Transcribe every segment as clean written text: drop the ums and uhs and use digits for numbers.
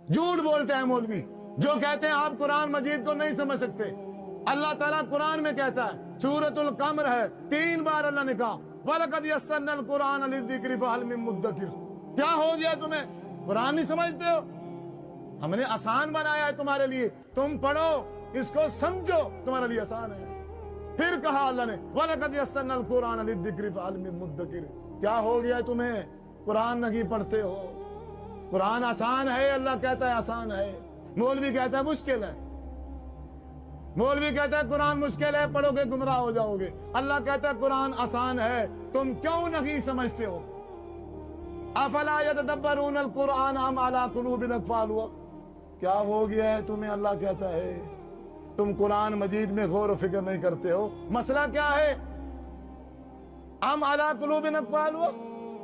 جھوٹ بولتے ہیں مولوی جو کہتے ہیں آپ قرآن مجید کو نہیں سمجھ سکتے۔ اللہ تعالیٰ قرآن میں کہتا ہے، سورۃ القمر ہے، 3 بار اللہ نے کہا وَلَقَدْ يَسَّرْنَا الْقُرْآنَ لِلذِّكْرِ فَهَلْ مِن مُدَّكِرٍ۔ کیا ہو گیا تمہیں؟ قرآن نہیں سمجھتے ہو؟ ہم نے آسان بنایا ہے تمہارے لیے، تم پڑھو، اس کو سمجھو، تمہارے لیے آسان ہے۔ پھر کہا اللہ نے وَلَقَدْ يَسَّرْنَا الْقُرْآنَ لِلذِّكْرِ فَهَلْ مِن مُدَّكِرٍ۔ کیا ہو گیا تمہیں؟ قرآن نہیں پڑھتے ہو؟ قرآن آسان ہے، اللہ کہتا ہے آسان ہے، مولوی کہتا ہے مشکل ہے۔ مولوی کہتا ہے قرآن مشکل ہے، پڑھو گے گمراہ ہو جاؤ گے۔ اللہ کہتا ہے قرآن آسان ہے، تم کیوں نہیں سمجھتے ہو؟ افلا یتدبرون القرآن ام علی قلوب اقفالها۔ کیا ہو گیا ہے تمہیں؟ اللہ کہتا ہے تم قرآن مجید میں غور و فکر نہیں کرتے ہو۔ مسئلہ کیا ہے؟ ام علی قلوب اقفالها،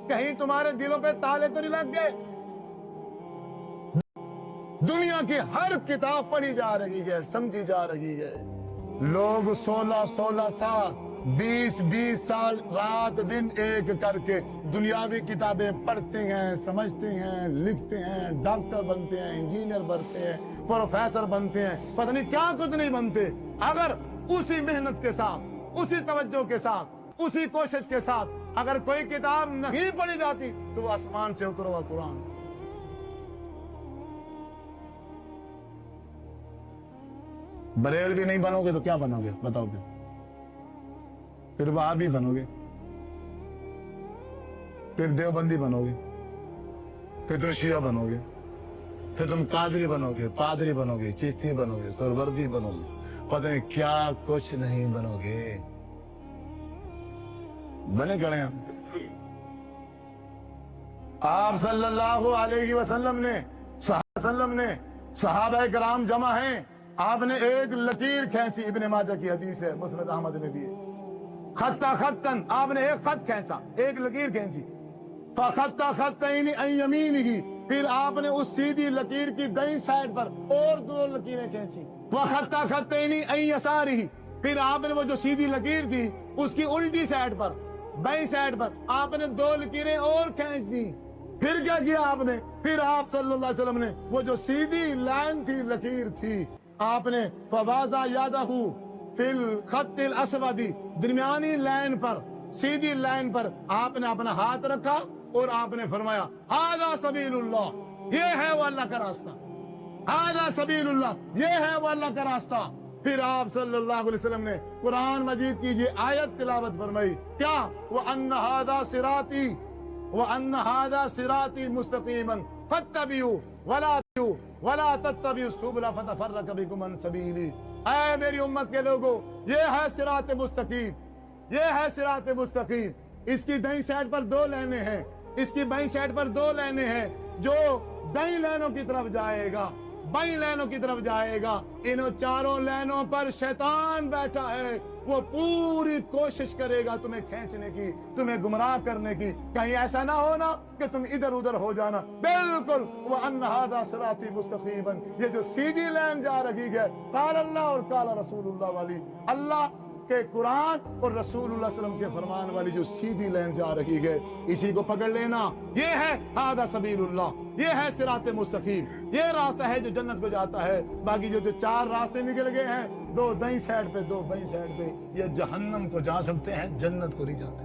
کہیں تمہارے دلوں پہ تالے تو نہیں لگ گئے؟ دنیا کی ہر کتاب پڑھی جا رہی ہے، سمجھی جا رہی ہے، لوگ 16 سال 20 سال رات دن ایک کر کے دنیاوی کتابیں پڑھتے ہیں، سمجھتے ہیں، لکھتے ہیں، ڈاکٹر بنتے ہیں، انجینئر بنتے ہیں، پروفیسر بنتے ہیں، پتہ نہیں کیا کچھ نہیں بنتے۔ اگر اسی محنت کے ساتھ، اسی توجہ کے ساتھ، اسی کوشش کے ساتھ اگر کوئی کتاب نہیں پڑھی جاتی تو وہ آسمان سے اترا ہوا قرآن ہے۔ بریلوی نہیں بنو گے تو کیا بنو گے بتاؤ؟ پھر وہابی بنو گے، پھر دیوبندی بنو گے، پھر تم شیعہ بنو گے، پھر تم قادری بنو گے، پادری بنو گے، چشتی بنو گے، سہروردی بنو گے، پتہ نہیں کیا کچھ نہیں بنو گے۔ بنے کھڑے ہیں آپ صلی اللہ علیہ وسلم نے صحابہ کرام جمع ہیں، آپ نے ایک لکیر کھینچی، ابن ماجہ کی حدیث ہے، مسند احمد میں بھی ہے، خطا خطن، آپ نے ایک خط کھینچا، ایک لکیر کھینچی، فخطا خطین عن یمینہ، پھر آپ نے اس سیدھی لکیر کی دائیں سائڈ پر اور 2 لکیریں کھینچی، وخطا خطین عن یسارہ، پھر آپ نے وہ جو سیدھی لکیر تھی اس کی الٹی سائڈ پر، بائیں سائڈ پر آپ نے 2 لکیریں اور کھینچ دی۔ پھر کیا کیا آپ نے؟ پھر آپ صلی اللہ علیہ وسلم نے وہ جو سیدھی لائن تھی، لکیر تھی، آپ نے فوازا یادہ فی الخط الاسود، درمیانی لائن پر، سیدھی لائن پر آپ نے اپنا ہاتھ رکھا اور آپ نے فرمایا ھذا سبیل اللہ، یہ ہے وہ اللہ کا راستہ، ھذا سبیل اللہ، یہ ہے وہ اللہ کا راستہ۔ پھر آپ صلی اللہ علیہ وسلم نے قرآن مجید کی یہ آیت تلاوت فرمائی، کیا؟ وَأَنَّ هَذَا صِرَاطِي وَأَنَّ هَذَا صِرَاطِي مُسْتَقِيمًا فَاتَّبِعُوا وَلَا تَتَّبِعُوا السُّبُلَ فَتَفَرَّقَ بِكُمْ عَنْ سَبِيلِهِ۔ اے میری امت کے لوگوں، یہ ہے صراط مستقیم، یہ ہے صراط مستقیم۔ اس کی دائیں سائڈ پر 2 لائنیں ہیں، اس کی بائیں سائڈ پر 2 لائنیں ہیں، جو دائیں لائنوں کی طرف جائے گا، بائیں لائنوں کی طرف جائے گا، انہوں 4 لائنوں پر شیطان بیٹھا ہے، وہ پوری کوشش کرے گا تمہیں کھینچنے کی، تمہیں گمراہ کرنے کی، کہیں ایسا نہ ہونا کہ تم ادھر ادھر ہو جانا۔ بالکل وَأَنَّ هَذَا صِرَاطِي مُسْتَقِيمًا، یہ جو سیدھی لائن جا رہی ہے، قال اللہ اور قال رسول اللہ والی، اللہ کہ قرآن اور رسول اللہ صلی اللہ علیہ وسلم کے فرمان والی جو سیدھی لائن جا رہی ہے، اسی کو پکڑ لینا، یہ ہے ھذا سبیل اللہ، یہ ہے صراط مستقیم، یہ راستہ ہے جو جنت کو جاتا ہے۔ باقی جو 4 راستے نکل گئے ہیں، 2 دائیں سائڈ پہ، 2 بائیں سائڈ پہ، یہ جہنم کو جا سکتے ہیں، جنت کو نہیں جاتے۔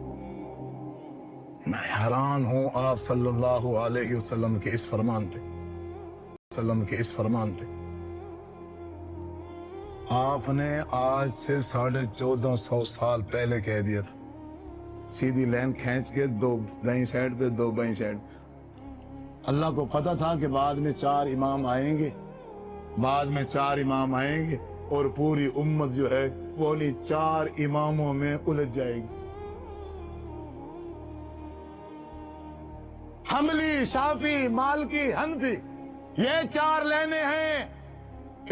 میں حیران ہوں آپ صلی اللہ علیہ وسلم کے اس فرمان پہ، آپ نے آج سے 1450 سال پہلے کہہ دیا تھا، سیدھی لائن کھینچ کے 2 دائیں سائڈ پہ، 2 بائیں سائڈ۔ اللہ کو پتا تھا کہ بعد میں 4 امام آئیں گے، اور پوری امت جو ہے وہ انہیں 4 اماموں میں الجھ جائے گی۔ حنبلی، شافعی، مالکی، حنفی، یہ 4 لائنیں ہیں۔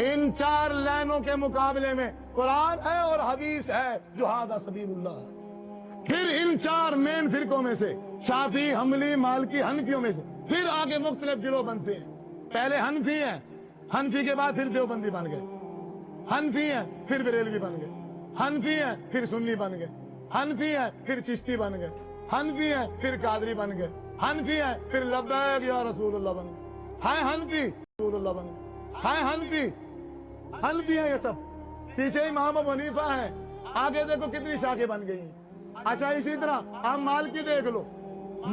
ان 4 لائنوں کے مقابلے میں قرآن ہے اور حدیث ہے جو ھذا سبیل اللہ ہے۔ پھر ان 4 مین فرقوں میں سے، شافعی، حنبلی، مالکی، حنفیوں میں سے پھر آگے مختلف گروہ بنتے ہیں۔ پہلے حنفی ہیں، حنفی کے بعد پھر دیوبندی بن گئے، حنفی ہیں پھر بریلوی بن گئے، حنفی ہیں پھر سنی بن گئے، حنفی ہیں پھر چشتی بن گئے، حنفی ہیں پھر قادری بن گئے، حنفی ہیں پھر لبیک یا رسول اللہ بن گئے۔ ہائے حنفی رسول اللہ بن گئے. حنفی ہیں یہ سب. پیچھے امام ابو حنیفہ ہے, آگے دیکھو کتنی شاخیں بن گئی ہیں. اچھا اسی طرح آپ مالکی دیکھ لو,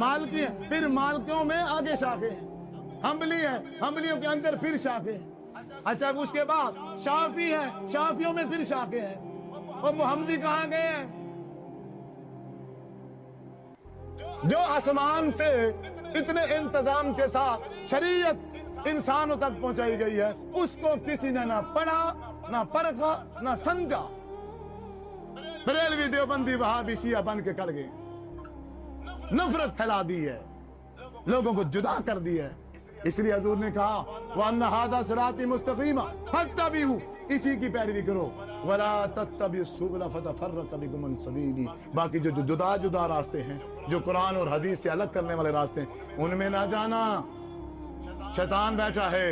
مالکی ہیں, پھر مالکیوں میں آگے شاخیں ہیں. حنبلی ہیں, حنبلیوں کے اندر پھر شاخیں ہیں. اچھا اس کے بعد شافعی ہیں, شافعیوں میں پھر شاخیں ہیں. اور محمدی کہاں گئے ہیں؟ جو آسمان سے اتنے انتظام کے ساتھ شریعت انسانوں تک پہنچائی گئی ہے, اس کو کسی نے نہ پڑھا, نہ پرکھا, نہ سمجھا. بریلوی دیوبندی وہابی شیعہ بن کے کر گئے, نفرت پھیلا دی ہے, لوگوں کو جدا کر دی ہے. اس لیے حضور نے کہا وَأَنَّ هَذَا صِرَاطِي مُسْتَقِيمًا فَاتَّبِعُوهُ, اسی کی پیروی کرو. وَلَا تَتَّبِعُوا السُّبُلَ فَتَفَرَّقَ بِكُمْ عَنْ سَبِيلِهِ, باقی جو جدا جدا راستے ہیں, جو قرآن اور حدیث سے الگ کرنے والے راستے ہیں, ان میں نہ جانا, شیطان بیٹھا ہے.